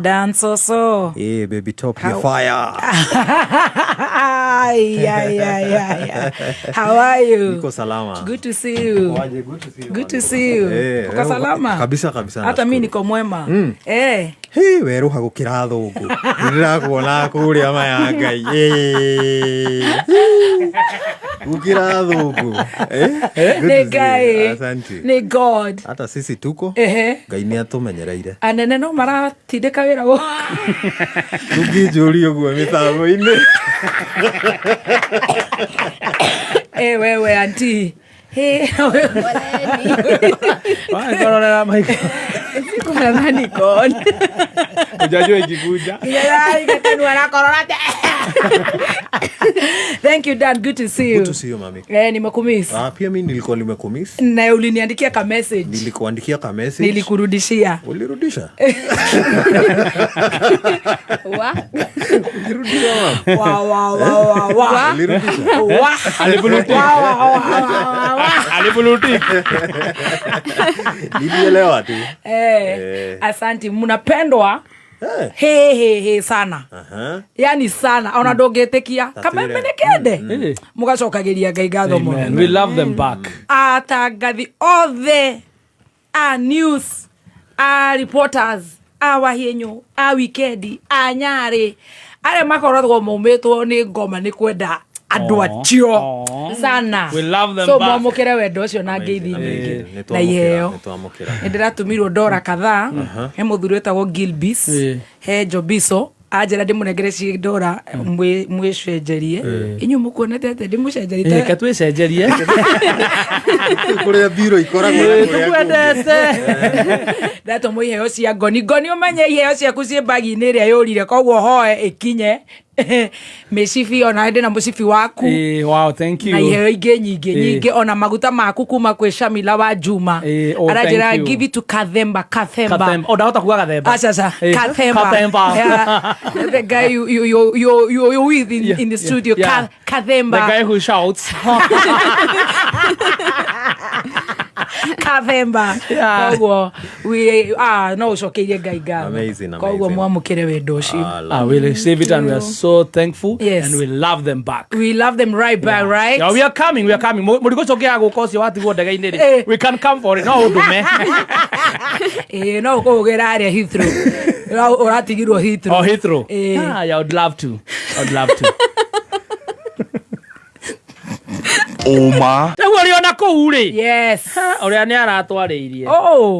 Dance also. Hey, baby top, you're fire. Yeah. How are you? Niko salama. Good to see you. Good to see you. Uko salama? Kabisa. Hata mimi niko mwema. Hey, weruha gukira thungu. Ndirakuona kuri ama ya Ngai. Gukira thungu. Ni Ngai. Asante. Ni God. Hata sisi tuko. Ngai ni atumenyereire. Anene no maratindika wira go. Ndungijuri uguo mitambo-ini. Wewe auntie. Korora maiko. Kuna nani kon? Ujajua ikikuja. Thank you, Dan. Good to see you. Good to see you, mami. Nimekumiss. Pia mimi nilikuwa nimekumiss. Na uliniandikia ka message. Nilikuandikia ka message. Nilikurudishia. Ulirudisha? Ulirudisha mama. Wow. Ulirudisha? Alibuluti. Nilielewa tu. Asante, mnapendwa. Sana. Yani sana. Ona dogetekia. Kama menekede. Mugacokagiria Ngai ngatho muno. We love them back. Atangathi all the news, reporters, wahienyo, wikendi, nyari. Are makoragwo maumetwo ni ngoma ni kwenda andu acio sana. We love them so back. Mwamukire wendo ucio na ngeithi nyingi na iheo. Ndiratumiro ndora kadhaa. He muthuri wetagwo Gilbis, he Jobiso ajera ndimunegere ci ndora mwicenjerie. Inyu mukuonete ate ndimucenjerie. Reka twicenjerie. Kuria biro ikoragwo tukwendete. Ndato muiheo cia ngoni umenye iheo ciaku ci bagi-ini iria yurire koguo hoe ikinye. Mecibi ona ndi na mucibi waku. Wow, thank you. Na iheo ingi nyingi ona maguta maku kuma kwi Shamila wa Juma. Arajira give it to Kathemba. Ndahota kuga Kathemba. Acha Kathemba. The guy you with in the studio. Kathemba. The guy who shouts. Kathemba. Koguo we no shokeire Ngai ngatho. Amazing. Koguo mwamukire wendo ucio. We receive it and we are so thankful. Yes. And we love them back. We love them right back, right? Yeah, we are coming. Murigo chokea gukosi watigwo ndege-ini ri. We can come for it. No udume. No kugera aria Heathrow. Uratigirwo Heathrow. Oh, Heathrow. Yeah, I would love to. Oma. Nĩguo ũrĩona kũu rĩ. Yes. Ũrĩa nĩ aratwarĩirie.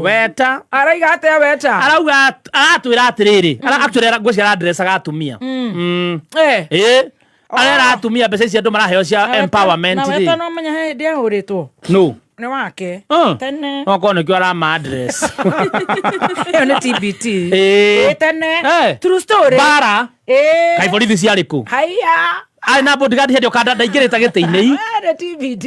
Weta. Araiga atĩa Weta? Arauga aratwĩra atĩrĩrĩ. Actually ngwĩciria aradresaga atumia. Arera atumia mbeca ici andũ maraheo cia empowerment rĩ. Na Weta no menya hĩndĩ ahũrĩtwo. No. Nĩ wake. Tene. No korwo nĩkĩo arama address. Ĩyo nĩ TBT. Tene. True story. Bara. Kaĩ borithi ciarĩ kũ? Haiya. Ai na bodyguard hendio kanda ndaingĩrĩte gĩtĩ-inĩ. TBT.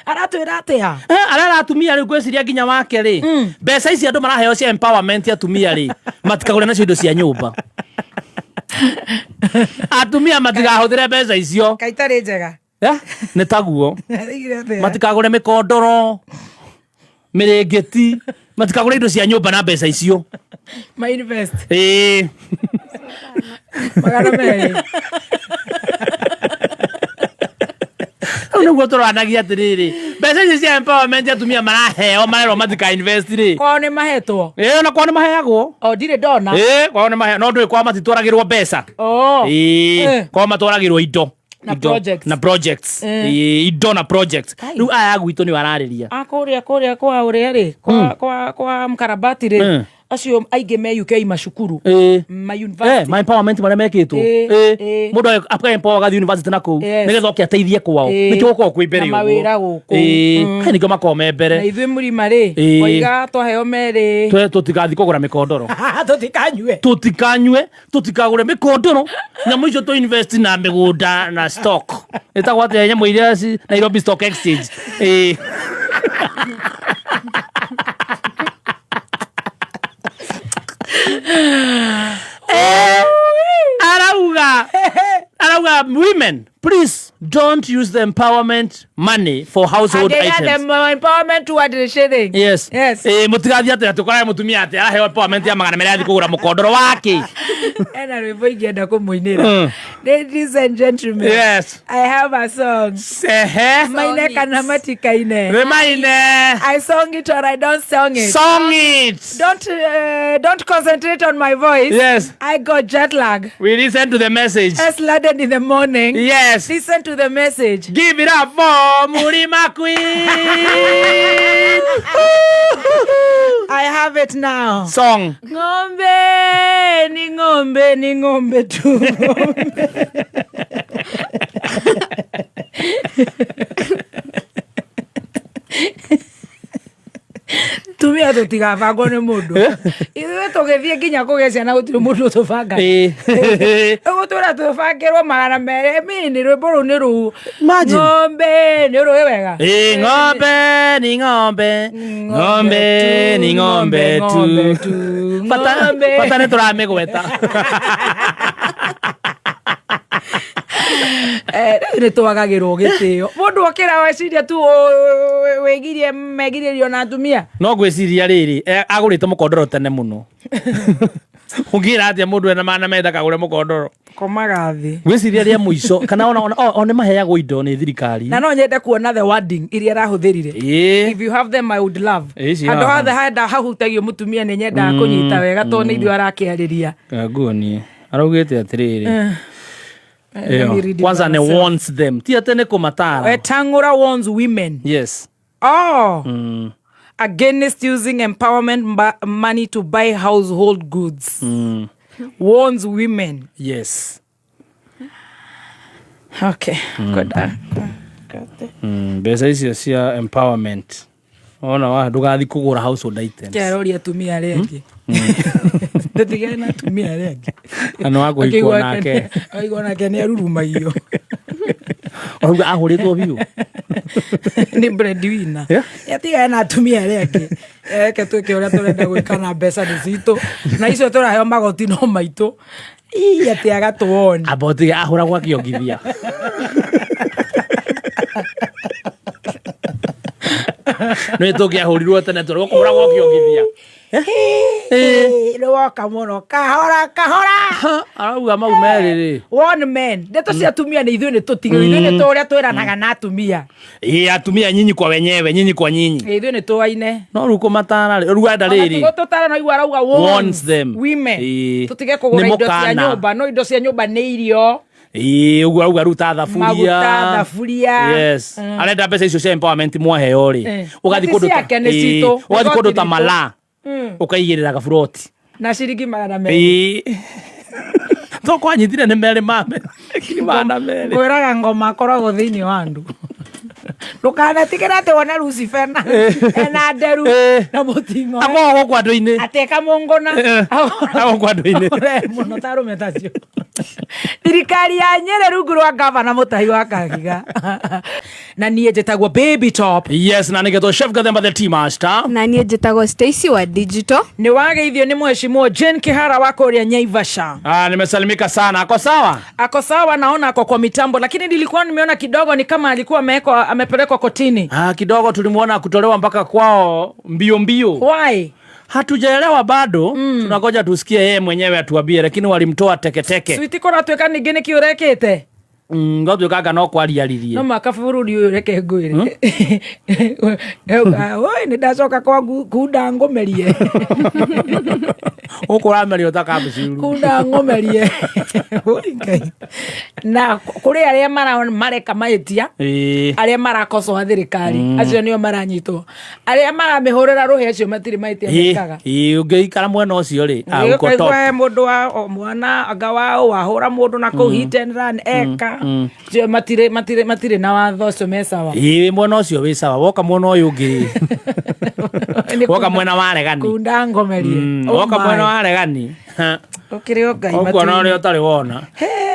Aratwĩra atĩa? Arera atumia rĩ ngwĩciria nginya wake rĩ. Mbeca ici andũ maraheo cia empowerment atumia rĩ. Matikagũre nacio indo cia nyũmba. Atumia matigahũthĩre mbeca icio. Kaitarĩ njega. Nĩ taguo. Matikagũre mĩkondoro, mĩrĩngĩti, matikagũre indo cia nyũmba na mbeca icio. Ma invest. Magana merĩ. Nĩguo tũranagia atĩrĩrĩ. Mbeca ici cia empowerment atumia maraheo marerwo matika invest rĩ. Kwao nĩ mahetwo. Na kwao nĩ maheagwo. Ndirĩ ndona. Kwao nĩ maheagwo. No ndũĩ kwao matitwaragĩrwo mbeca. Kwao matwaragĩrwo indo. Na projects. Indo na projects. Rĩu aya gwitũ nĩ wararĩria. Kũrĩa kwa ũrĩa rĩ. Kwa mkarabati rĩ. Acio aingĩ me UK macukuru. Ma university. Ma empowerment marĩa mekĩtwo. Mũndũ akaempower gathi university na kũu. Nĩgetha oke ateithie kwao. Nĩkĩo gũkorwo kwĩ mbere ũguo. Na mawĩra gũkũ. Kaĩ nĩkĩo makorwo me mbere. Na ithuĩ mũrima rĩ. Oiga twaheo merĩ. Tũtigathiĩ kũgũra mĩkondoro. Tũtikanyue. Tũtikagũre mĩkondoro. Nyamũ icio tũ invest na mĩgũnda na stock. Ĩtagwo atĩa nyamũ iria Nairobi Stock Exchange. Arauga women, please don't use the empowerment money for household items. The empowerment toward the shading. Yes. Mutigathi ati tukora mutumia ati arahe empowerment ya magana meri athi kugura mukondoro wake. Ena rwimbo ingienda kumuinira. Ladies and gentlemen. Yes. I have a song. Maine kana matikaine. Remaine. I song it or I don't song it. Song it. Don't concentrate on my voice. Yes. I got jet lag. We listen to the message. It's laden in the morning. Yes. Listen to the message. Give it up for Murima Queen. I have it now. Song. Ngombe ni ngombe ni ngombe tu. Tumia tutigabangwo nĩ mũndũ ithuĩ tũgĩthiĩ nginya kũgecia na gũtirĩ mũndũ tũbanga gũtũra tũbangĩrwo magana merĩ mini rwĩmbo rũu nĩ rũu ng'ombe nĩ rũĩ wega ng'ombe ni ng'ombe ng'ombe ni ng'ombe tu bata nĩ tũramĩgweta nĩ twagagĩrwo gĩtĩo mũndũ okĩra weciria tu wĩgirie megirĩrio na atumia no gwĩciria rĩrĩ agũrĩte mũkondoro tene mũno ũngĩra atĩa mũndũ ena mana menda kagũre mũkondoro komaga thĩ gwĩciria rĩa mũico kana ona maheagwo indo nĩ thirikari na no nyende kuona the wording iria arahũthĩrire if you have them I would love handũ hothe handa hahutagio mũtumia nĩ nyendaga kũnyita wega tondũ nĩ ithuĩ arakĩarĩria nguoni araugĩte atĩrĩrĩ kwanza ne warns them ti atene kumatara Tangura warns women yes against using empowerment money to buy household goods warns women yes okay good mbeca icio cia empowerment ona wa ndugathi kugura household items keroria tumia arĩa angĩ ndatigana na tumia arĩa angĩ ano wako iko nake aigua nake nĩ arurumagio oruga ahũrĩtwo biũ nĩ breadwinner yatigana na tumia arĩa angĩ eke twĩke ũrĩa tũrenda gwĩka na mbeca nĩ citũ na icio tũraheo magoti no maitũ atĩ agatũoni abotige ahũragwo akĩongithia nĩ tũngĩahũrirwo tene tũrĩ kũhũragwo akĩongithia woka mũno kahora arauga mau merĩ one men ndeto cia atumia nĩ ithuĩ nĩ tũtigĩrwo ithuĩ nĩ tũrĩa twĩranaga na atumia atumia nyinyi kwa wenyewe nyinyi kwa nyinyi ithuĩ nĩ tũaine no rĩu kũmatara rĩu enda rĩrĩ tũtara no igua arauga warns them women tũtige kũgũra indo cia nyũmba no indo cia nyũmba nĩ irio ugu auga ruta thaburia yes arenda mbeca icio cia empowerment mwaheo rĩ ugathi kũndũ ta mala ukaigĩrĩra gaburoti na ciringi magana merĩ to kwanyitire nĩ merĩ mame magana merĩ kwĩraga ngoma akoragwo thĩinĩ wa andũ ndũkanetigĩra atĩ wone Lucifer ena nderu na mũting'o akoragwo kwa andũ-inĩ ateka mũngũna akoragwo kwa andũ-inĩ mũno ta arũme tacio thirikari ya Nyeri rungu rwa gavana Mũtahi wa Kahiga na niĩ njĩtagwo Baby Top yes na nĩgetwo Chef Gathemba the Tea Master na niĩ njĩtagwo Stacy wa Digital nĩ wageithio nĩ mheshimiwa Jane Kihara wa kũrĩa Naivasha nimesalimika sana ako sawa naona ako kwa mitambo lakini nilikuwa nimeona kidogo ni kama alikuwa amepelekwa kotini kidogo tulimuona kutolewa mpaka kwao mbio why hatujaelewa bado tunangoja tusikie yeye mwenyewe atuambie lakini walimtoa teketeke switi kora tweka ningĩ nĩ kĩũrekĩte ngotwĩkanga no kwariaririe no maka bũrũri ũyũ reke ngwĩre oi nĩ ndacoka kwa kunda ngũmerie ũkũrameria ũtakambuciru kunda ngũmerie na kũrĩ arĩa mareka mahĩtia arĩa marakocoa thirikari acio nĩo maranyitwo arĩa maramĩhũrĩra rũhĩ acio matirĩ mahĩtia mekaga ũngĩikara mwena ũcio rĩ mũndũ wa mwana anga wao wahũra mũndũ na kũu hit and run eka matire na watho ũcio me sawa mwena ũcio wĩ sawa woka mwena ũyũ ũngĩ woka mwena wa regani kunda ngomerie woka mwena wa regani ũkĩrĩ o Ngai ũguo no ũrĩa ũtarĩ wona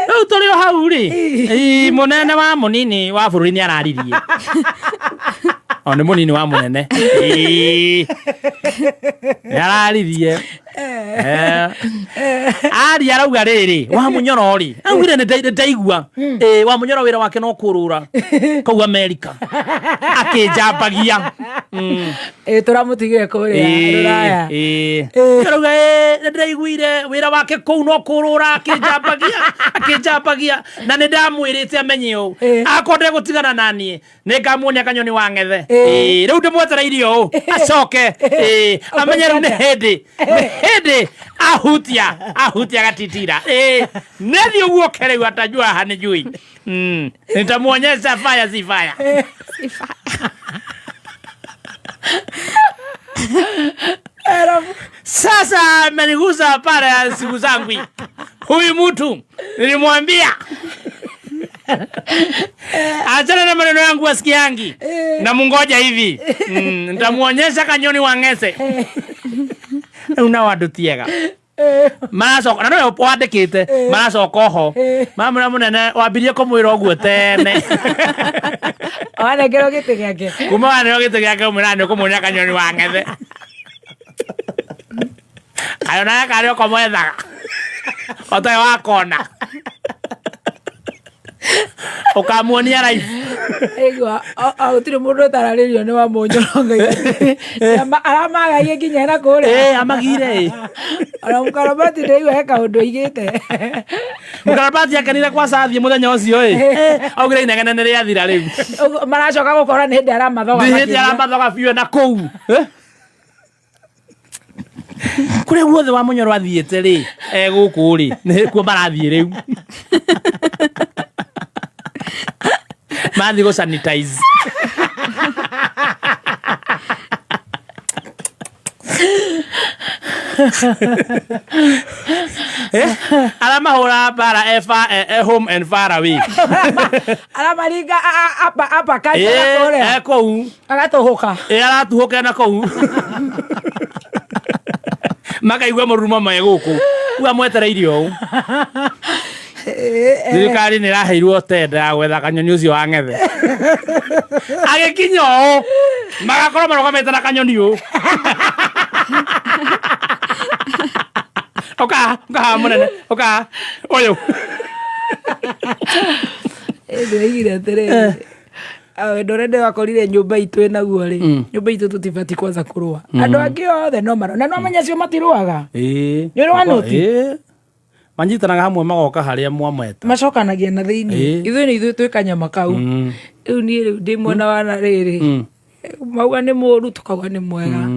rĩu tũrĩ o hau rĩ mũnene wa mũnini wa bũrũri nĩ araririe Nĩ mũnini wa mũnene. Nĩararirie. Ari arauga rĩrĩ, wa Mũnyoro rĩ. Augire nĩ ndaigua. Wa Mũnyoro wĩra wake no kũrũra. Kau Amerika. Akĩnjambagia. Tũramũtigire kũrĩa Rũraya. Arauga nĩ ndaiguire wĩra wake kũu no kũrũra akĩnjambagia. Na nĩ ndamwĩrĩte amenye ũũ. Akorwo ndegũtigana naniĩ, nĩngamuonia kanyoni wa ng'ethe. Rĩu ndĩmwetereirie ũũ. Acoke. Amenye rĩu nĩ hĩndĩ ahutia gatitira. Nethi ũguo kereu atajua hanijui. Nitamuonyesha fire si fire. Sasa amenigusa pale siku zangu. Huyu mtu nilimwambia achana na maneno yangu wasikiangi. Na mungoja hivi. Nitamuonyesha kanyoni wa ng'ese. Unawadutiega. Maracoka na no wandikite maracoka ho mamura munene wambirie kumwira oguo tene wanengero gite giake kuma wanengero gite giake umira ni kumunya kanyoni wa ng'ethe ayona kari okomwethaga otoe wakona ukamuonia live egwa utire mundu tararirio ni wa Mũnyoro ngai aramaga nginya na kure amagire ara Mũkarabati ndeiwe heka undu igite Mũkarabati akenire kwa sathie muthenya ucio augire inegene nĩ rĩathira rĩu maracoka gukora nĩ hĩndĩ aramathoga biũ na kũu kure guothe wa Mũnyoro athiĩte rĩ gũkũ rĩ nĩ kuo marathiĩ rĩu mathi go sanitize alama hora para home and far away alama liga apa kaje kore eko agatohoka aratuhoka na kou makaigua mũrumo mae gũkũ kwa mwetereirio thirikari nĩ ĩraheirwo tenda ya gwetha kanyoni ũcio wa ng'ethe agĩkinya ũũ magakorwo marũgamĩte na kanyoni ũũ oka mũnene oka ũyũ ndĩraigire atĩrĩrĩ ndorende wakorire nyũmba itũ ĩnaguo rĩ nyũmba itũ tũtibati kwanza kũrũa andũ angĩ othe no marũa na no menya cio matirũaga nĩ ũrĩ wanoti manyitanaga hamwe magoka harĩa mwamweta macokanagia na thĩinĩ ithuĩ twĩ kanyama kau rĩu niĩ rĩu ndĩ mwena wa na rĩrĩ mauga nĩ mũũru tũkauga nĩ mwega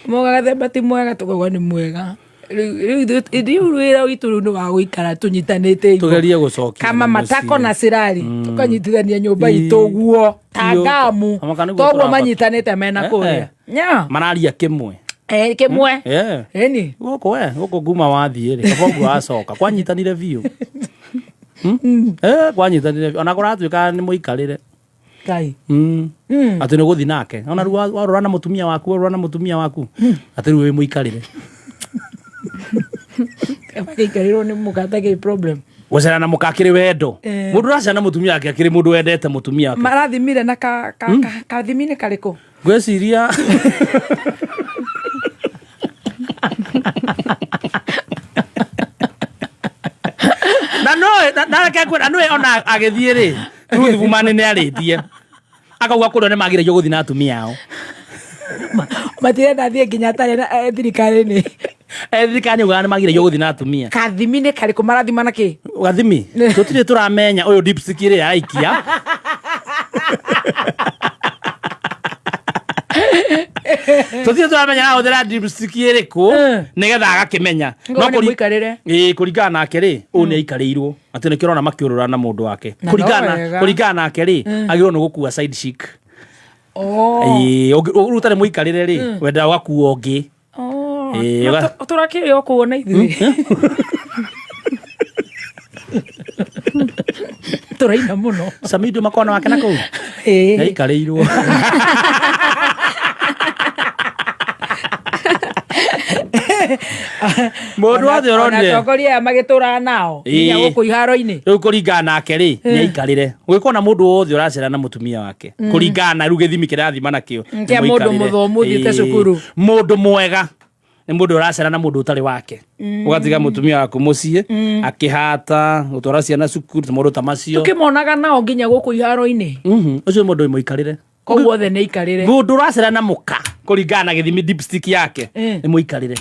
mauga gathemba ti mwega tũkauga nĩ mwega rĩu wĩra witũ rĩu nĩ wa gũikara tũnyitanĩte tũgerie gũcokia kama matako na sirari tũkanyitithania nyũmba itũ ũguo tangamu toguo manyitanĩte mena kũrĩa mararia kĩmwe kĩmwe ĩni gũkũ nguma wathiĩ rĩ kabogu wacoka kwanyitanire biũ kwanyitanire ona kũratuĩka nĩ mũikarĩre kai atĩ nĩ gũthi nake ona rĩu warũra na mũtumia waku atĩ rĩu wĩ mũikarĩre gĩikarĩrwo nĩ mũkata kĩ problem gũcera na mũka akĩrĩ wendo mũndũ ũracera na mũtumia wake akĩrĩ mũndũ wendete mũtumia wake marathimire na kathimi-inĩ karĩkũ ngwĩciria na no ona agĩthiĩ rĩ Ruthvumani nĩ arĩtie akauga kũrĩa nĩ magĩrĩirwo gũthiĩ na atumia ao matirenda thiĩ nginya atarĩ thirikari-inĩ thirikari uga nĩ magĩrĩirwo gũthiĩ na atumia kathimi-inĩ karĩkũ marathima na kĩ gathimi tũtirĩ tũramenya ũyũ dipstick ĩrĩa araikia tũtirĩ tũramenya ahũthĩra dipstick ĩrĩkũ nĩgetha agakĩmenya kũringana nake rĩ ũũ nĩ aikarĩirwo atĩ nĩkĩo ũrona makĩũrũra na mũndũ wake kũringana nake rĩ agĩrĩirwo nĩ gũkua side chick rĩu ũtarĩ mũikarĩre rĩ wendaga ũgakua ũngĩ tũrakĩrĩ o kuona ithuĩ tũraina mũno Samido makona wake na kũu aikarĩirwo Mundu wa thorone. Atongoria magitura nao. Nya guku iharo-ini. Riu kuringana nake ri, ni aikarire. Gwikona mundu wothe uracera na mutumia wake. Kuringana riu githimi kirathima nakio. Nkia mundu muthomu thiete cukuru. Mundu mwega. Ni mundu uracera na mundu utari wake. Ugatiga mutumia waku mucii akihata utwara ciana cukuru mundu ta macio. Tukimonaga nao nginya guku iharo-ini. Ucio mundu muikarire. Koguo othe ni ikarire. Mundu uracera na muka. Kuringana na githimi dipstick yake. Ni muikarire.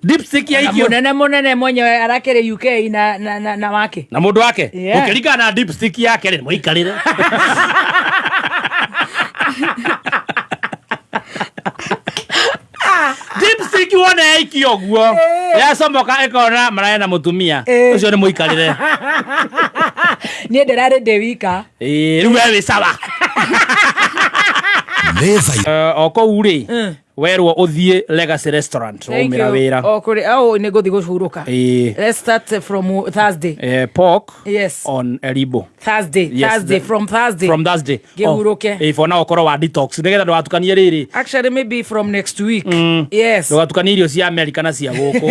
Dipstick ya ikio munene mwenyewe arakire UK na wake na mundu wake ukiringana na dipstick yake ni muikarire. Dipstick wona ya ikio guo ya somoka ekona maraya na mutumia ucio ni muikarire. Ni ndirare ndewika riu we sawa oko uri werwo uthie Legacy Restaurant umira wira okuri ni guthi gucuruka. Let's start from Thursday. Pork yes on Eribo Thursday. Yes, Thursday from Thursday gihuruke for now okoro wa detox nigetha ndwatukanie riri actually maybe from next week. Yes ndwatukanie irio cia America na cia guku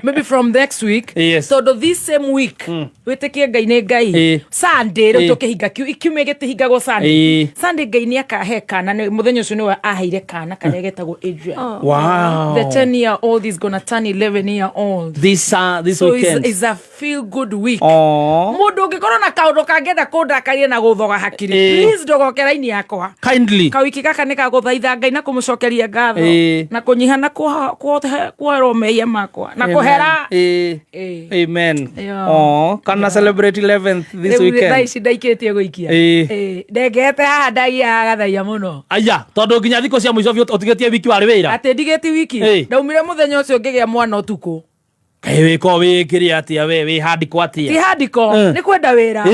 maybe from next week. Yes. So this same week witikie Ngai ni Ngai Sunday ro tukihinga kiumia gitihingago Sunday. Sunday Ngai ni akaheka na muthenya ucio ni aheire kana kare getagwo Adrian. Wow. The 10-year-old is gonna turn 11-year-old this weekend. So it's a feel good week. Mundu ungikorwo na kaundu kangenda kundakaria na guthoga hakiri please ndogokera ini yakwa kindly kawiki gaka ni kaguthaitha Ngai na kumucokeria ngatho na kunyiha na kuhero mehia makwa na kuhera. Amen. Kana celebrate 11th this weekend. Thaici ndaikitie guikia ndegete haha ndagia gathaia muno aya tondu nginya thiko cia mwico utigetie wiki wari wira ati ndigeti wiki ndaumire muthenya ucio ngigia mwana utuku wiko wikiri atia we handiko atia ti handiko ni kwenda wira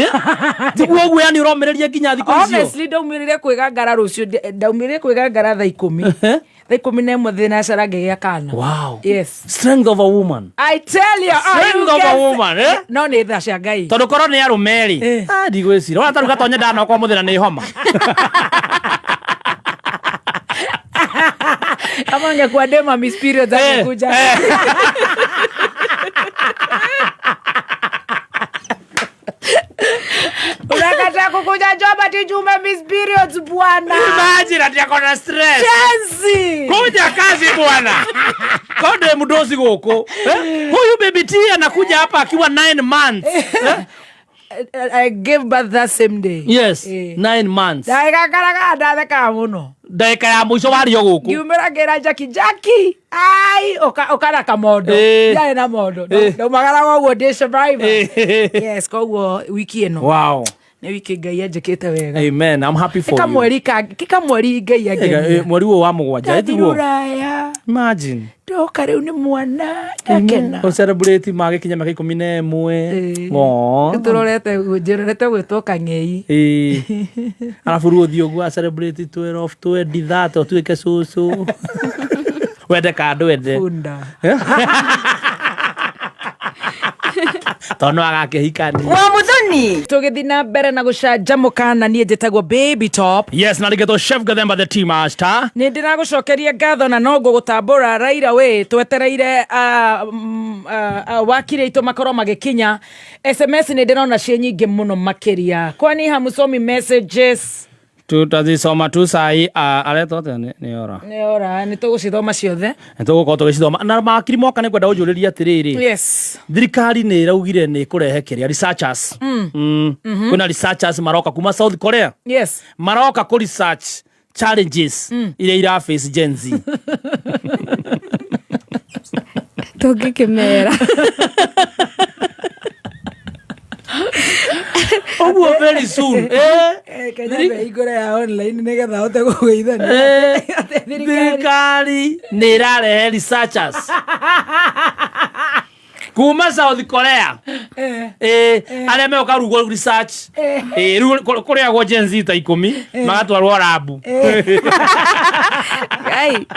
tiguo guo yani uromereria nginya thiko icio. Honestly ndaumirire kwigangara rucio ndaumirire kwigangara thaa 10 thaa 11 thina cara ngigia kana. Wow. Yes. Strength of a woman. I tell you. Strength of a woman no ni tha cia Ngai tondu korwo ni arumeri ndigwicira ona taruga tonya ndana kwa muthina ni homa kama ngekuwa dema miss period angekuja. Unakata kukuja job ati jume miss periods bwana. Imagine ati akona stress. Chelsea. Kuja kazi bwana. Kode mdosi goko. Huyu baby T anakuja hapa akiwa 9 months. I gave birth that same day. Yes, 9 months. Daika karaga ndatheka muno. Daika ya mwisho wario guku. Ngiumira ngira Jackie. Ai okara kamondo. Yale na mondo. Ndo magara waguo day survivor. Yes, koguo wiki eno. Wow. Ni wiki Ngai anjikite wega. Amen. I'm happy for you. Kikamweri Ngai ageni. Mweri wo wa mugwanja etiguo. Imagine. Ndoka riu ni mwana akena. O celebrate mage kinya mage 11. Ngo. Turorete gwitwo Kang'ei. Alafu ruo thio gwa celebrate 12 20 tuike susu. Wende kando wende. Funda. Tono agakihikani wa muthoni tugithi na mbere na gucanjamuka na nie njitagwo Baby Top. Yes, na rigeto Chef Gathemba the Tea Master. Ni ndiragucokeria ngatho na no ngugutambura Raila we twetereire wakire itu makorwo magikinya SMS ni ndirona cie nyingi muno makiria kwani hamusomi messages tutazisoma tu sai areto ni ora ni tugucithoma ciothe tugukorwo tugicithoma na makiri moka ni kwenda unjuriria atiriri. Yes, thirikari ni iraugire ni kurehe kiria researchers kuna researchers maroka kuma South Korea. Yes, maroka ku research challenges ile ira face Gen Z tugikimera oguo very soon igore ya online nigetha hote gugeithania thirikari ni irarehe researchers kuma South Korea aria meoka rugo research kuria go Gen Z ta 10 magatwarwo rabu ai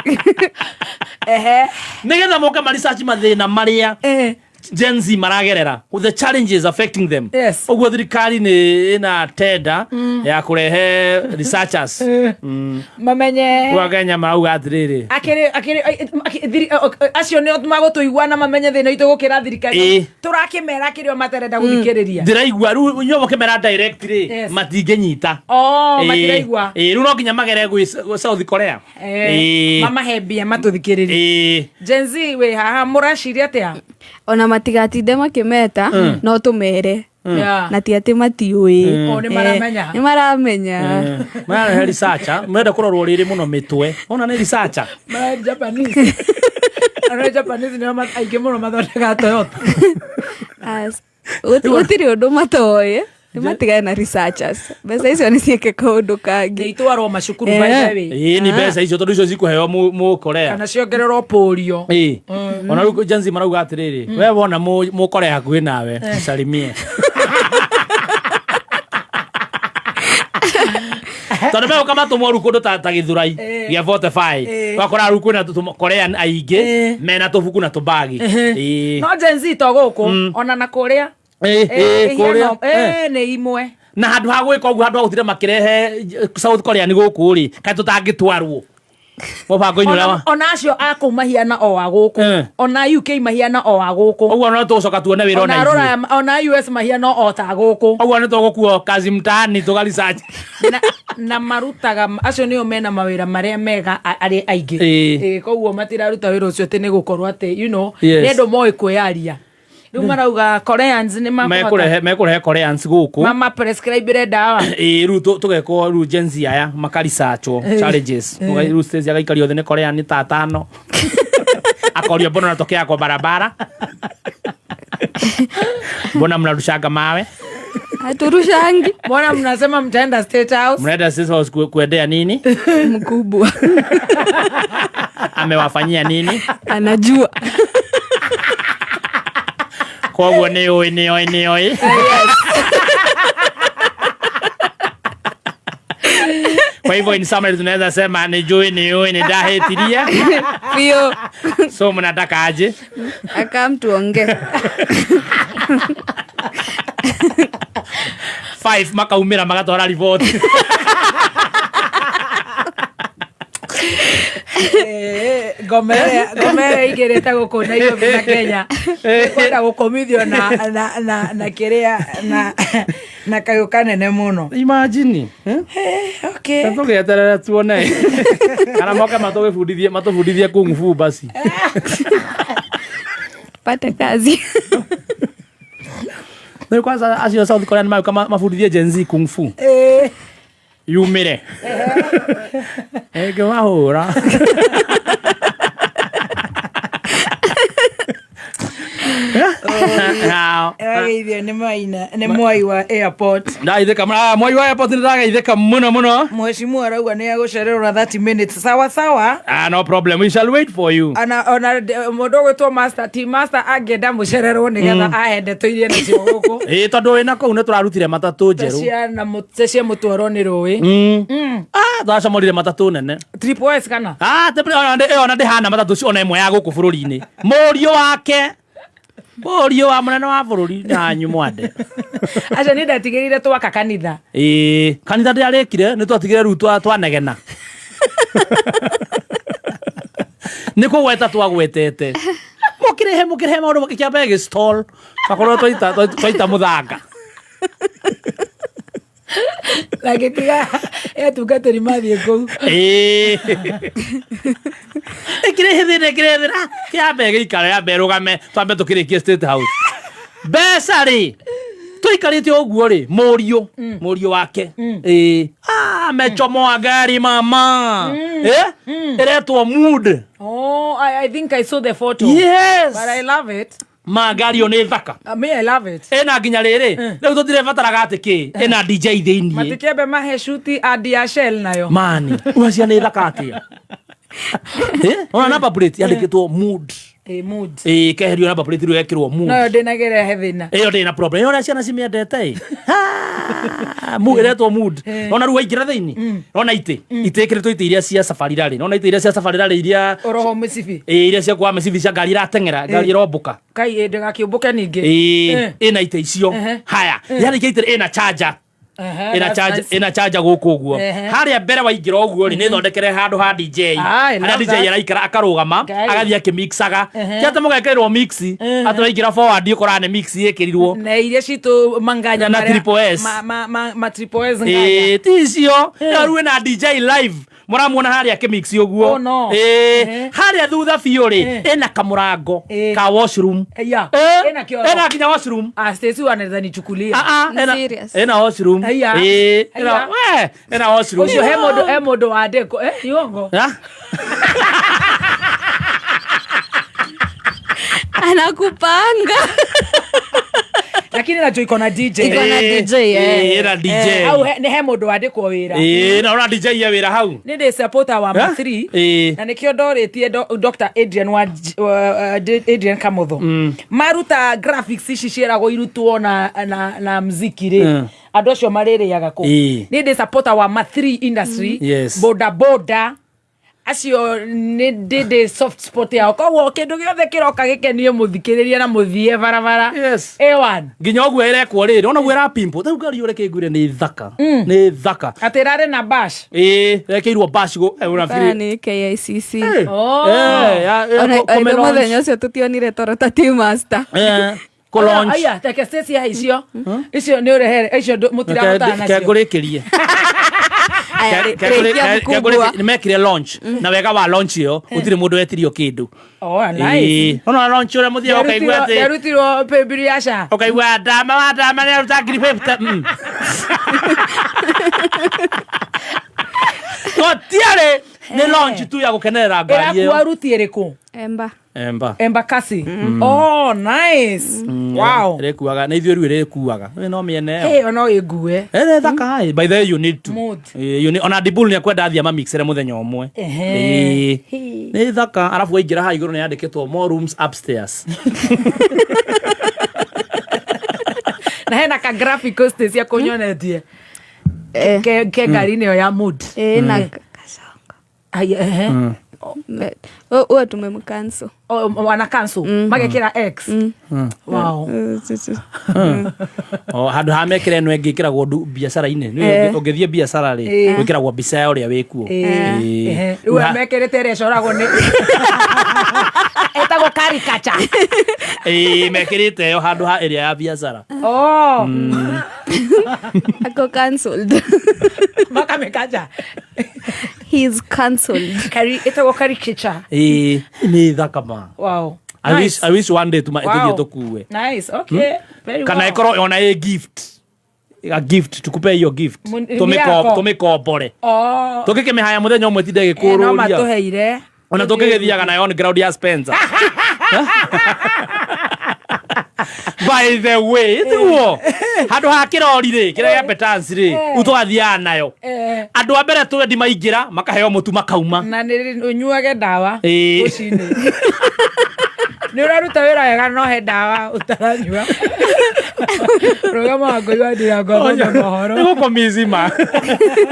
nigetha moka ma research mathina maria Gen Z maragerera with the challenges affecting them. Yes. Oguo thirikari ni ina tenda ya kurehe researchers. Mamenye Kwa Kenya marauga atiriri. Acio nio magutuigua na mamenye thina itu gukira thirikari. Turakimera kirio materenda guthikiriria. Ndiraigua ru nyobo kemera directly matingenyita. Matiraigua. Ru no kinya magere gwi South Korea. Mama hebia matuthikiriria. Gen Z we haha murashiri atia. Ona matigatinde makimeta no tumere na ti ati matiui ni maramenya mara researcher mwenda kurorwo riri muno mitwe ona ni researcher mara Japanese ara Japanese ni aige muno mathondeka Toyota utiri undu matoe matigane na researchers besa icio ni cieke kaundu kangi itwarwo macukuru bae ni besa icio tondu icio cikuheo mu Korea kana ciongererwo polio ona ru Gen Z marauga atiriri we wona mu Korea hakuhi nawe salimie tondu me kama tumoru kundu ta Githurai gya 45 wakora ru kwina Korean aige mena tubuku na tubagi no Gen Z to guku ona na Korea Korea ni imwe na handu ha gwika ugu handu agutire makirehe South Korea ni guku ri kai tutangitwarwo mubango inura ona acio aku mahiana o aguku ona UK mahiana o aguku ugu no tucoka tuone wira ona US mahiana o ta aguku ugu no tugukuo kazi mtaani tugalisaje na marutaga acio nio mena mawira maria mega ari aingi koguo matiraruta wira ucio te ni gukorwo ate nendo moe kweyaria riu marauga Koreans ni mekurehe Koreans guku mama prescribe dawa ru tugeko ru Gen Z aya makarisacho challenges ru stage agaikari othe ni Korean ni tatano akorio bono natokea kwa barabara bona mnarushaga mawe haturushangi mbona mnasema mtaenda State House mnaenda State House kuendea nini mkubwa amewafanyia nini anajua kwa hivyo ni oi. Kwa hivyo in summary tunaweza sema ni jui ni oi ni dahetiria. Pio. So mnataka aje? Akamtuonge. 5 makaumira magatora report. Gomera igereta guku Nairobi na Kenya kwenda gukomithio na kiria na kayo kanene muno imagine okay tugeterera tuone kana moka matufundithie kung fu basi pata kazi ndio kwanza acio South Korean mau kama mafundithie Gen Z kung fu yumire ege wahura Ithio ni mwai wa airport ndaitheka mwai wa airport ndagaitheka muno mheshimiwa arauga ni agucererwo 30 minutes sawa no problem we shall wait for you ona mundu gwitwo master team master angenda mucererwo nigetha ahende tuirie nacio guku tondu wina kuu ni turarutire matatu njeru cia mutwaro ni rui twacamorire matatu nene triple S kana ona ndihana matatu cio ona imwe ya guku bururi-ini Morio wa munene wa bururi na nyumwande acha ni ndatigirire twaka kanitha kanitha ndiarekire ni twatigire ru twanegena niko gweta twagwetete mukirehe maundu makikiambe gistall makorwo twaita muthanga Lagetiga tungateri mathie kou kirehithire kiambe gikare ya berugame twambe tukirikie State House besari tuikarite oguo ri morio wake mechomoa gari mama eretwo mood I think I saw the photo yes but I love it magari one thaka me I love it ena nginya riri riu tutire bataraga atiki ena DJ thiini matikebe mahe shuti adia shell nayo mani unacia ni thaka atia ona namba plate yandikitwo mood mood keherio number plate ru ekirwo mood no ndinagere hethina iyo ndina problem yo ciana cimiendete mood eretwo mood ona ru waingira thiini ona ite ikiritwo ite iria cia safari rally ona ite iria cia safari rally iria oroho mecibi iria cia kwa mecibi cia ngari ratengera ngari robũka kai ndagakiumbuke ningi ina ite icio haya yani ite ina charger ina charger guku uguo haria mbere waingira uguo ni thondekere handu ha DJ haria DJ araikara akarugama agathia kimixaga kiate mugekerwo mix atwaingira forward ukorane mix yekirirwo na iria citu manganya na triple S ma triple S nganya ticio aruwe na DJ live muramwona haria kimix uguo haria thutha biuri ina kamurango ka washroom ina kinya washroom Stacy wanaweza nichukulia ina washroom ina washroom ucio he modo wa deko yongo anakupanga lakini nacho iko na DJ ina DJ au ni he modo wa deko wira na ona DJ ya wira hau ni de supporter wa M3 na nikio doretie Dr. Adrian Kamotho maruta graphics ici cierago irutwo na muziki ri andu acio maririaga ku ni de supporter wa M3 industry boda acio ni de soft spot yao koguo kindu giothe kiroka gikenie muthikiriria na muthie barabara A1 nginya ogu erekwo riri ona gwera pimple tau ngari ure kingwire ni thaka atirare na bash rekirwo bash go ona firi ni KICC ona muthenya ucio tutionire toro ta team master ko launch aya take Stacy ya icio ni urehere icio mutirahotana nacio kegurikirie nimekire launch na wega wa launch yo utire mundu wetirio kindu nice ona launch ore muthia ukaigwa ati yarutirwo pebiri asha ukaigwa ndama ni aruta ngiri 50 no tiare ni launch tu ya gukenerera ngari yo yaruti riku Emba kasi nice wow rekuaga na ithio riu rekuaga no miene no igue thaka by the way you need to ona dibul ni akwenda athia mamixere muthenya omwe ni thaka arafu waingira ha iguru ni yandikitwo more rooms upstairs na hena ka graphic cost cia kunyonetie ke ngari niyo ya mood na kasonga uwe tumemcancel wana cancel magekira X wow handu ha mekire no engikiragwo biashara ine ni ungethie biashara ri wikiragwo bica ya uria wikuo uwe mekire tere coragwo ni etago caricature mekirite yo handu ha area ya biashara ako cancelled makamekaja he's cancelled etago caricature ni thaka ma wow I wish one day tumaethie tukue nice okay very well kana ikoro ona a gift tukupe hiyo gift tumikombore tukikimihaya muthenya umwe tinde gikururia no matuheire ona tukigithiaga nayo on ground ya Spencer by the way tuo handu ha kirori ri kira ya petans ri utwathia nayo andu a mbere twendi maingira makaheo mutu makauma na ni unyuage dawa ucini ni uraruta wira wega no he dawa utaranyua programa Ngũi wa Ndirango na mohoro ni guko mizima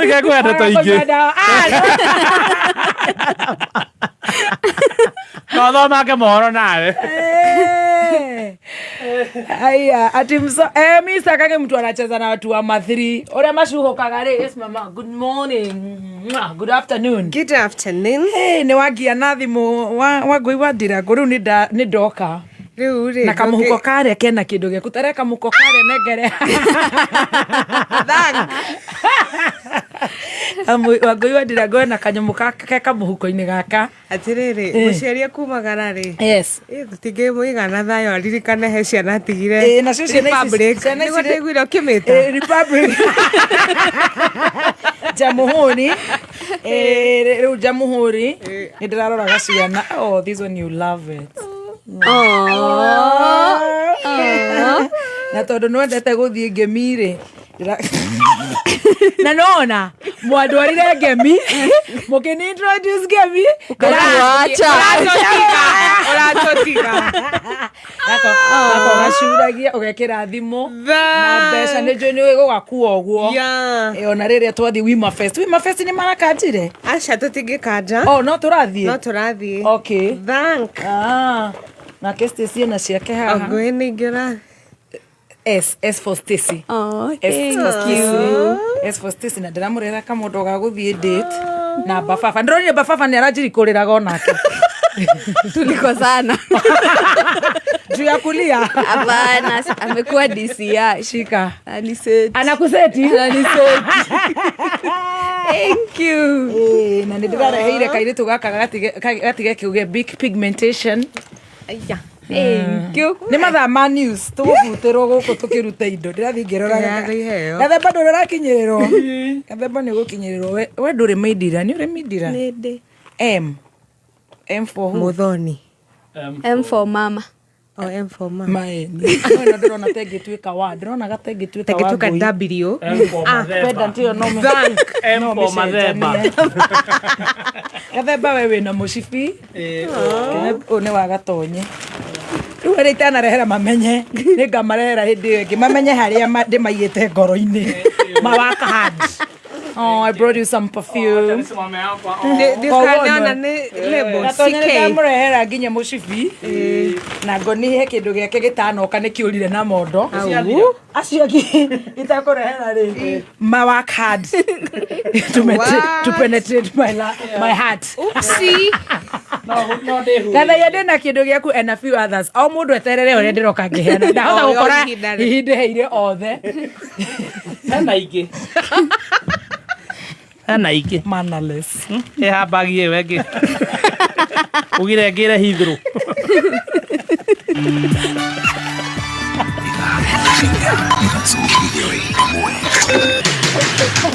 ngegwenda toingi no thoma ke mohoro nawe aya ati Mr. Kage mtu anacheza na watu wa M3 ore mashuhokaga ri yes mama good morning good afternoon ni wagia na thimu wa Ngũi wa Ndirango riu ni ndoka riu ri na kamuhuko kare kena kindu geku tareka kamuhuko kare negere Ngũi wa Ndirango na kanyamu ke kamuhuko-ini gaka atiriri muciaria kumagara ri yes gutige muigana thayo aririkane he ciana tigire na cio ciana niguo ndiguire kimita Republic Jamhuri riu Jamhuri ndiraroraga ciana this one you love it na tondu nwendete guthie ngemi ri Na naona mwadwarire ngemi mukini introduce ngemi Ukatuacha. Uratotiga. Ako gacuragia ugekira thimu na mbeca nĩ njũĩ nĩ gũgakua ũguo. Ona rĩrĩa twathi Wima Fest nĩ marakanjire. Aca tũtingĩkanja. No tũrathiĩ. No tũrathiĩ. Okay. Thank. Na keste ciana ciake haha. Ngũĩ nĩ ingĩra. S for Stacy. Oh, S for Stacy. S for Stacy na ndiramurera kamondo ga guthie date na Bafafa. Ndĩronire Bafafa nĩ aranjirikurĩraga onake. Tulikosana. Juu ya kulia. Hapana, amekuwa DCI. Shika. Aniseti. Anakuseti. Aniseti. Thank you. Na nĩndĩrareheire kairĩtu gaka gatige kiuge big pigmentation. Aya. Thank you. Nĩ mathaa ma news tũgũbutĩrwo gũkũ tũkĩruta indo ndĩrathiĩ ngĩroraga Gathemba ndũrĩ ũrakinyĩrĩrwo. Gathemba nĩ ũgũkinyĩrĩrwo we ndũrĩ Maidira nĩ ũrĩ Maidira. Nĩndĩ. M for who? Muthoni. M for mama. Oh, M for mama. Maeni. No ndĩrona tengĩtuĩka wa ndĩrona gatengĩtuĩka wa Tengĩtuĩka W. Pedant ĩyo no Thank. M for Mathemba. Gathemba we wĩna mũcibi. Ũyũ nĩ wa gatonye. Rĩu arĩa itanarehera mamenye nĩ ngamarehera hĩndĩ ĩyo ĩngĩ mamenye harĩa ndĩmaigĩte ngoro-inĩ mawaka hand. I brought you some perfume. Ndikaniona nĩ label Gatonye CK. nĩndamũrehera nginya mũcibi na ngonihe kĩndũ gĩake gĩtanoka nĩ kĩũrire na mondo. Acio angĩ itakũrehera rĩ mawaka hand to penetrate my heart. Oopsie. Gathaia ndĩna kĩndũ gĩaku and a few others. O mũndũ eterere ũrĩa ndĩroka ngĩheana. Ndahota gũkora ihindĩheire othe. Hena ingĩ. Mannerless. Ĩhambagie we ngĩ. Ugire ngĩre hithũrũ.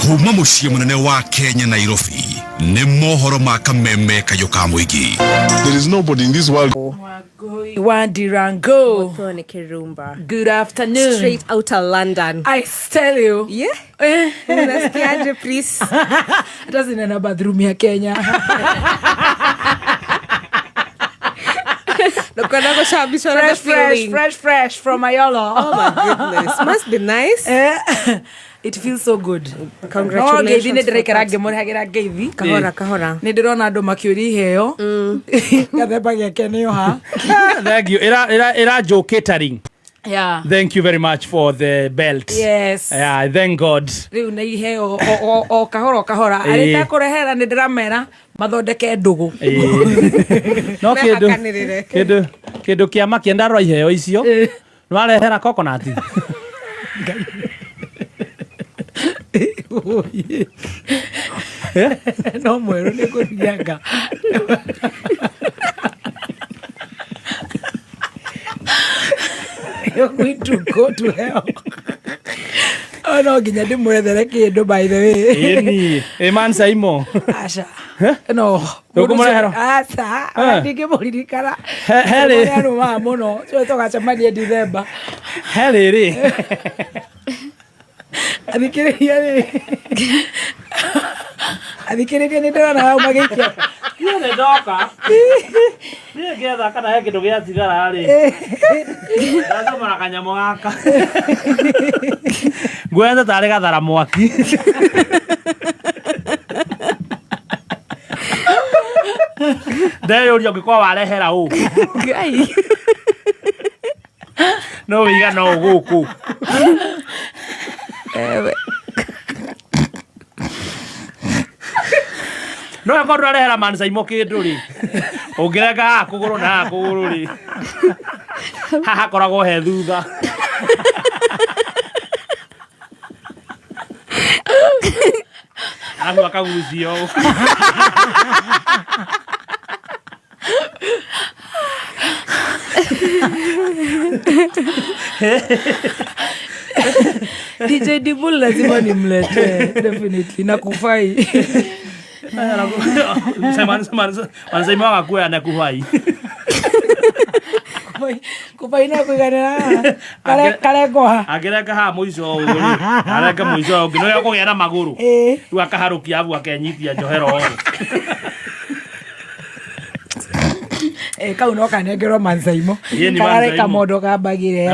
Kuma muciĩ munene wa Kenya Nairobi nĩ mohoro ma kameme kayo ka mũingĩ. There is nobody in this world. Wandirango. Tony Kirumba. Good afternoon. Straight out of London. I tell you. Yeah. Unasikiaje please? Hata sina na bathroom ya Kenya. Nakwenda kushabishwa na feeling. Fresh from Ayolo. Oh my goodness. Must be nice. It feels so good. Congratulations. No, ndirekera ngĩmũrehagĩra ngeithi. Kahora. Nĩ ndĩrona andũ makĩũria iheo. Gathemba gĩake nĩyo ha. Thank you. Ira Joe Catering. Yeah. Thank you very much for the belt. Yes. Yeah, thank God. Riu nĩ iheo o kahora. Arĩa takũrehera nĩ ndĩramera mathondeke ndũgũ. No kĩndũ kĩa makia ndarora iheo icio. Nĩwarehera coconut. No mwerũ nĩ kũrianga. You're going to go to hell. Oh no, nginya ndĩmwethere kĩndũ by the way. Man Saimo. Aca. No. Ndũkũmũrehera. Aca. Ndingĩmũririkana. Heri. Nĩarũmaga mũno. Cũĩ tũgacemania December. Heri. Athikĩrĩria nĩ ndĩrona hau magĩikia. Niĩ ndoka. Niĩ ngĩetha kana he kĩndũ gĩa tigara rĩ. Ndacomora kanyamũ gaka. Ngwenda tarĩ gathara mwaki. Ndeyũria ũngĩkorwo warehera ũ. Ngai. No wĩiga no gũkũ. No akorwo arehera Man Saimo kĩndũ rĩ. Ũngĩrenga kũgũrũ na kũgũrũ rĩ. Haha koragwo he thutha. Arabu akagucio. DJ Dibul lazima nimlete definitely na kufai. Man Saimo akakuwa na kufai. kubaina kuiganira kare goha agireka ha muico uri areka muico ngino ya kugia na maguru tu akaharukia abu akenyithia njohero kau no kanengerwo manzaimo karare kamondo kabagire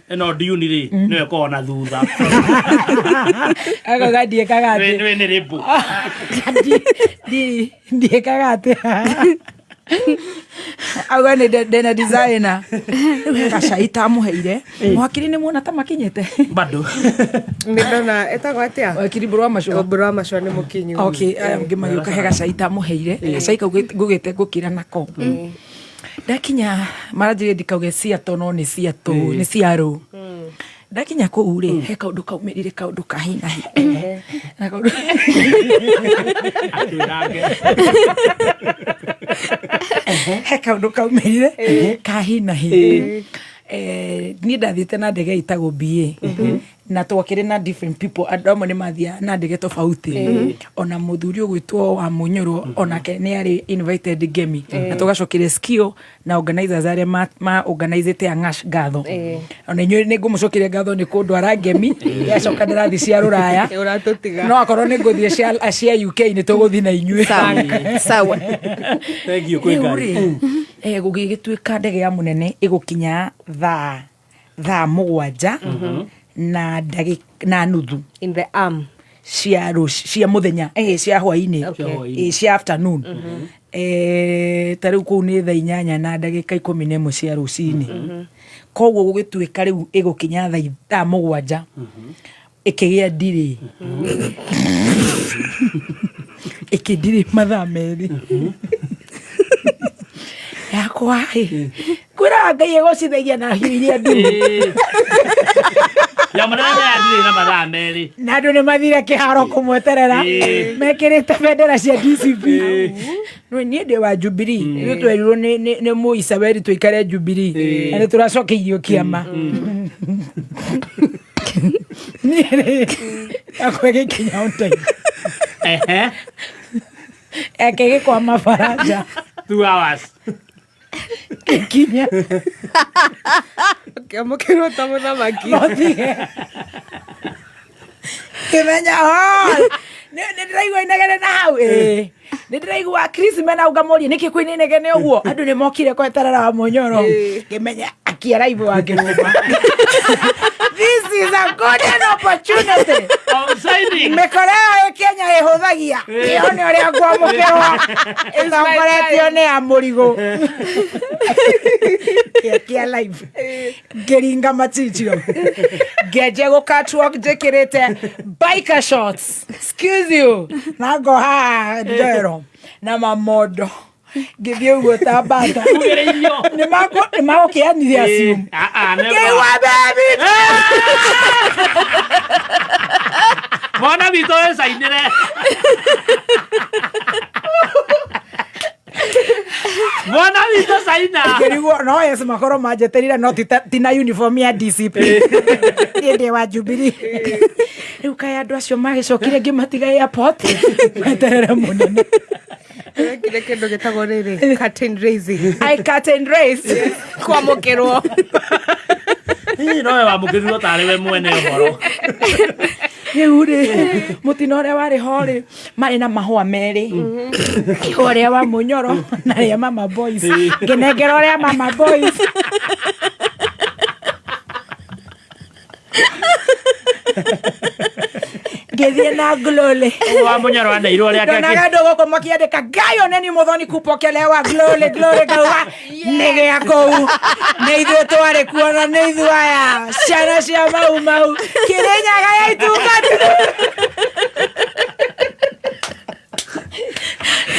eno diuni ri no ko na thutha aga gadie kagate we ni ribu di kagate aga ne dena designer kashaita muheire mwakiri ni muona tamakinyete bado ndona etagwa atia wakiri bro amasho ni mukinyu okay ngimayuka he gashaita muheire gashaika gugite gukira nako ndakinya marajire ndikauge ciato no ni ciato ni ciaro ndakinya ku uri he kaundu kaumirire kaundu kahina na kaundu he kaundu kaumirire kahina ni ndathite na ndege itago BA na twakire na different people adomo ni mathia na ndege tofauti ona muthuri ugwitwo wa Munyoro ona ke ni ari invited gemi na tugacokire skio na organizers are ma organizete angash gatho ona nyu ni ngumucokire gatho ni kundu ara gemi ya coka ndirathi cia ruraya uratutiga no akorwo ni nguthie cia UK ni tuguthi na inyue sawa thank you kwingari gugigituika ndege ya munene igukinya thaa mugwanja na nuthu in the arm cia muthenya cia hwaini cia afternoon tariu ku ni thaa 8 na ndagika 11 cia rucini koguo gugituika riu igukinya thaa mugwanja ikigia ndiri ikindiri mathaa meri yakwa kwira ngai egocithagia na hiu iria ndu ya munene ndiri na mathaa meri na andu ni mathire kiharo kumweterera mekirite bendera cia DCP no ni ndi wa Jubilee ni twerirwo ni Muisaberi tuikare Jubilee na turacokeirio kiama ni akwege kinya untai ekege kwa mafaraja 2 hours kinya kiamukirwo ta muthamaki kimenya ni ndiraigua inegene na hau ni ndiraigua Chris mena ugamoria niki kwini inegene uguo andu ni mokire kweterera wa Munyoro kimenya akia live wa Kirumba. This is a golden opportunity. Mekoreo Kenya ehothagia ione uri agwamukirwa itongoretio ni amurigo kia live geringa machichiro geje go catwalk jekirite biker shots excuse you nago ha ndero na mamodo githie ugo tabata ni mako kiani ya simu kewa baby mwana bito sainire mwana bito saina kerigo no yes makoro majeterira no tina uniform ya DCP ndi wa Jubilee ukaya andu acio magicokire ngimatiga airport meterera munene kile kendo gitagwo riri curtain raising curtain raise kwa mukirwo no we wa mukirwo tari we mwene horo yuri mutino ria wari hori mari na mahua meri ore wa Munyoro na ya Mama Boys ngenegero ria Mama Boys gethie na glole wa Munyoro ana iro ria keke na gadogo ko makiandika gayo neni muthoni kupokelewa glole gawa nege yako ne ithu tware kuona ne ithu aya ciana cia mau kirenya gaya itungatu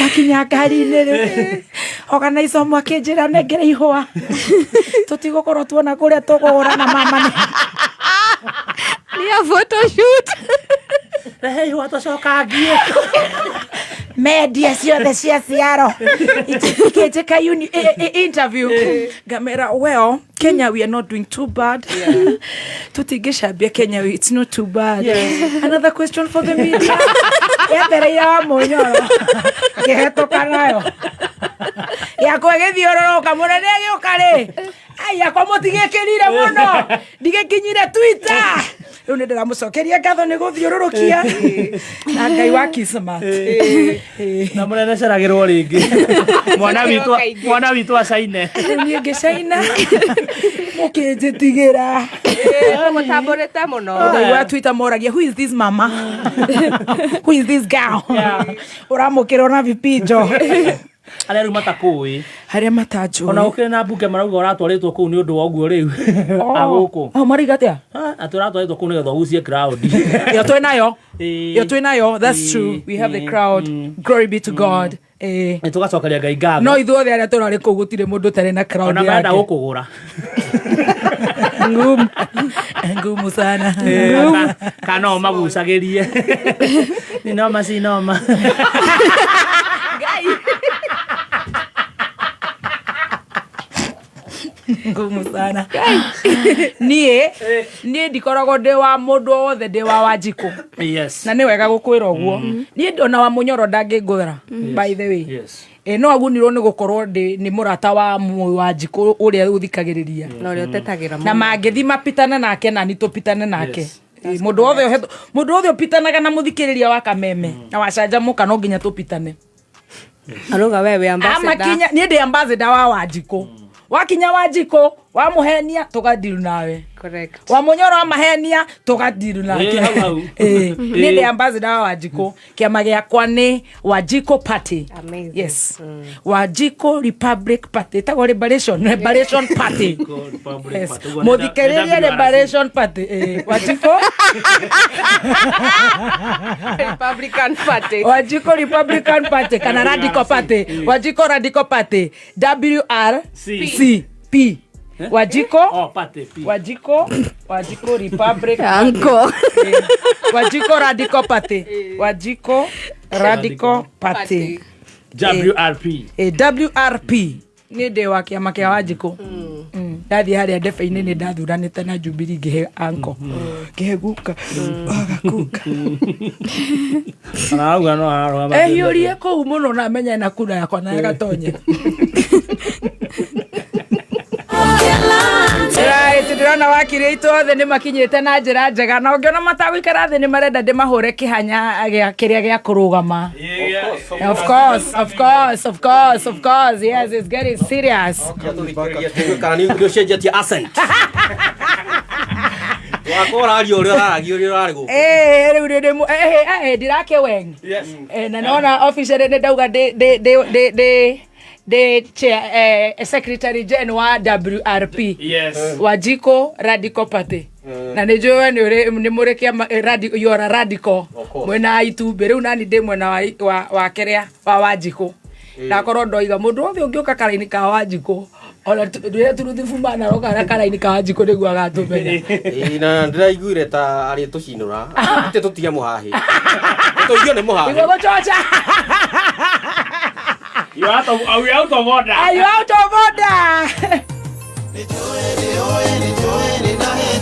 akinya kari-inĩ organizer mwakĩnjĩra nengere ihũa tũtigũkorwo tuona kũrĩa tũkũhũra na mama ni a photoshoot rehe ihũa tũcokangie media ciothe cia ciaro ikĩnjĩka interview ngamera well Kenya we are not doing too bad tutingĩcambia Kenya it's not too bad another question for the media yetereire wa Munyoro kĩhetũka nayo yakwa githiororoka munene agioka ri ai yakwa mutigikirire muno ndigikinyire Twitter riu ni ndiramucokeria ngatho ni guthiororokia na Ngai wa Kismat na munene ceragirwo ringi mwana witu acaine ni ngicaina mukinjitigira mutamburite muno Ngai wa Twitter moragia who is this mama who is this girl uramukira na vipinjo aria riu matakui haria matanjui ona ukire na mbuke marauga uratwaritwo kuu ni undu wa uguo riu aguku marigatia aturatwaritwo kuu ni getha ugucie crowd yo twinayo that's true we have the crowd glory be to God tugacokeria Ngai ngatho no ithuothe aria turari kuu gutire mundu tari na crowd ona menda gukugura ngumu sana kana o magucagirie ni noma si noma ngumu sana nie ndikoragwo ndi wa mundu wothe ndi wa Wanjiku yes na ni wega gukwira uguo nie ndona wa Munyoro ndangingura by the way no agunirwo ni gukorwo ni murata wa Wanjiku uria uthikagiriria no ri utetagira na mangithi mapitana nake na ni tupitane nake mundu wothe upitanaga na muthikiriria wa Kameme na wacanjamuka no nginya tupitane aruga wewe ambassador amakinya ni ndi ambassador wa Wanjiku wakinya Wanjiku wamuhenia tugathiru nawe correct wa Munyoro amahenia tugathiru nake ni ndi ambassador wa Wanjiku kiama giakwa ni Wanjiku Party amazing yes Wanjiku Republic Party tago liberation party yes muthikiriria liberation party Wanjiku Republican Party Wanjiku Republican Party kana Radical Party Wanjiku Radical Party WRC P Wanjiku Wanjiku Republic Anko. Wanjiku Radical Party Wanjiku Radical Party WRP ni ndi wa kiama kia Wanjiku ndathi haria ndebe-ini ni ndathuranite na Jubilee ngihe anko ngihe guka agakuka anauga no arwa ehiurie kuu muno na menya na kura yakwa na gatonye ndirona wakiri itu othe ni makinyite na njira njega na ungiona matagwikara thi ni marenda ndimahure kihanya kiria gia kurugama of course yes it's getting serious kana ni ndio cenjetie accent wakora ario uri rarigo riu ndi ndirake weng na nona official ni ndauga the chair, secretary general wa WRP Wanjiku Radical Party na ni jowe ni murekia yora radical mwena Itumbi riu nani ndi mwena wa keria wa Wanjiku na korwo ndoiga mundu othe ungiuka karaini ka Wanjiku ona ndire turuthifu na roka na karaini ka Wanjiku niguo agatumenya na ndiraiguire ta ari tucinura te tutia muhahi tuigio ni muhahi niguo guchocha you out of order are you out of order Ni joe ni nahe